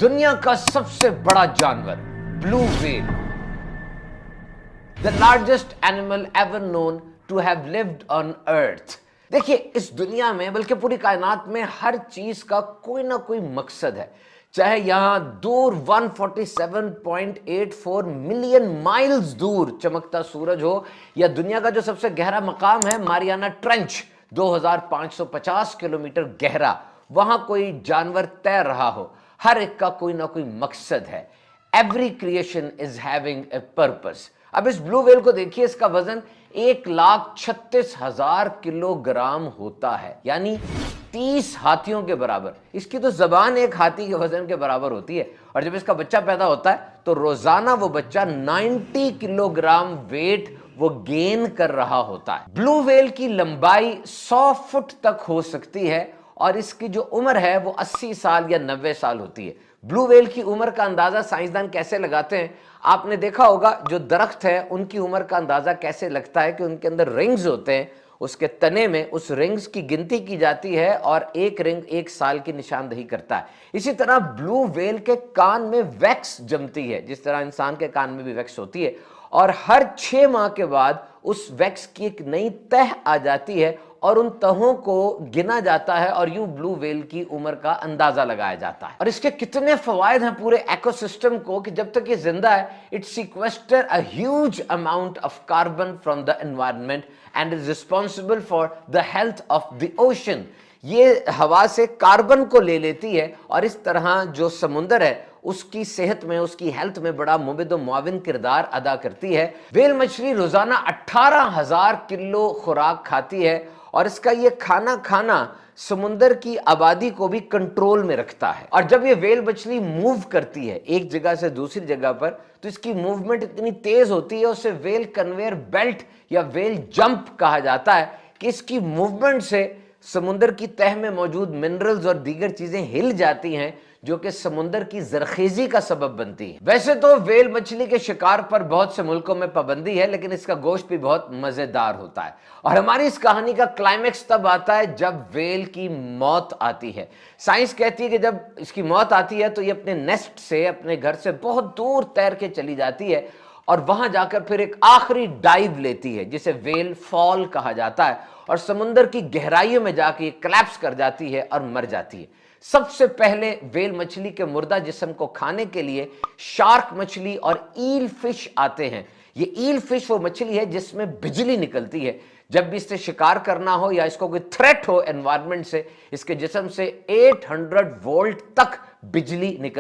दुनिया का सबसे बड़ा जानवर blue whale, the largest animal ever known to have lived on earth. देखिए, इस दुनिया में बल्कि पूरी कायनात में हर चीज का कोई ना कोई मकसद है। चाहे यहां दूर 147.84 मिलियन माइल्स दूर चमकता सूरज हो, या दुनिया का जो सबसे गहरा मकाम है मारियाना ट्रेंच 2550 किलोमीटर गहरा, वहां कोई जानवर तैर रहा हो, हर एक का कोई ना कोई मकसद है। Every creation is having a purpose. अब इस ब्लू व्हेल को देखिए, इसका वजन 1,36,000 किलोग्राम होता है, यानी 30 हाथियों के बराबर। इसकी तो जबान एक हाथी के वजन के बराबर होती है, और जब इसका बच्चा पैदा होता है तो रोजाना वो बच्चा 90 किलोग्राम वेट वो गेन कर रहा होता है। ब्लू व्हेल की लंबाई 100 फुट तक हो सकती है, और इसकी जो उम्र है वो 80 साल या 90 साल होती है। ब्लू व्हेल की उम्र का अंदाजा साइंसदान कैसे लगाते हैं? आपने देखा होगा, जो दरख्त है उनकी उम्र का अंदाजा कैसे लगता है कि उनके अंदर रिंग्स होते हैं, उसके तने में उस रिंग्स की गिनती की जाती है और एक रिंग 1 साल की निशानदही करता है। इसी तरह ब्लू व्हेल के कान में वैक्स जमती है, जिस तरह इंसान के कान में भी वैक्स होती है, और हर 6 माह के बाद उस वैक्स की एक नई तह आ जाती है और उन तहों को गिना जाता है, और यूं ब्लू व्हेल की उम्र का अंदाजा लगाया जाता है। और इसके कितने फवायद हैं पूरे इकोसिस्टम को कि जब तक ये जिंदा है, it sequester a huge amount of carbon from the environment and is responsible for the health of the ocean. ये हवा से कार्बन को ले लेती है, और इस तरह जो समुंदर है उसकी सेहत में, उसकी हेल्थ में बड़ा मुबिद मुआविन किरदार अदा करती है। व्हेल मछली रोजाना 18,000 किलो खुराक खाती है, और इसका ये खाना समुंदर की आबादी को भी कंट्रोल में रखता है। और जब ये व्हेल मछली मूव करती है एक जगह से दूसरी जगह पर, तो इसकी मूवमेंट इतनी तेज होती है, उसे व्हेल कन्वेयर बेल्ट या व्हेल जंप कहा जाता है कि इसकी मूवमेंट से समुंदर की तह में मौजूद मिनरल्स और दीगर चीजें हिल जाती हैं, जो कि समुंदर की जरखेजी का सबब बनती है। वैसे तो व्हेल मछली के शिकार पर बहुत से मुल्कों में पाबंदी है, लेकिन इसका गोश्त भी बहुत मजेदार होता है। और हमारी इस कहानी का क्लाइमेक्स तब आता है जब व्हेल की मौत आती है। साइंस कहती है कि जब इसकी मौत आती है तो ये अपने नेस्ट से, अपने घर से बहुत दूर तैर के चली जाती है, और वहां जाकर फिर एक आखिरी डाइव लेती है, जिसे व्हेल फॉल कहा जाता है, और समुंदर की गहराइयों में जाके ये कोलैप्स कर जाती है और मर जाती है। सबसे पहले व्हेल मछली के मुर्दा जिस्म को खाने के लिए शार्क मछली और ईल फिश आते हैं। ये ईल फिश वो मछली है जिसमें बिजली निकलती है। जब भी इससे शिकार करना हो या इसको कोई थ्रेट हो एनवायरनमेंट से, इसके जिस्म से 800 वोल्ट तक बिजली निकल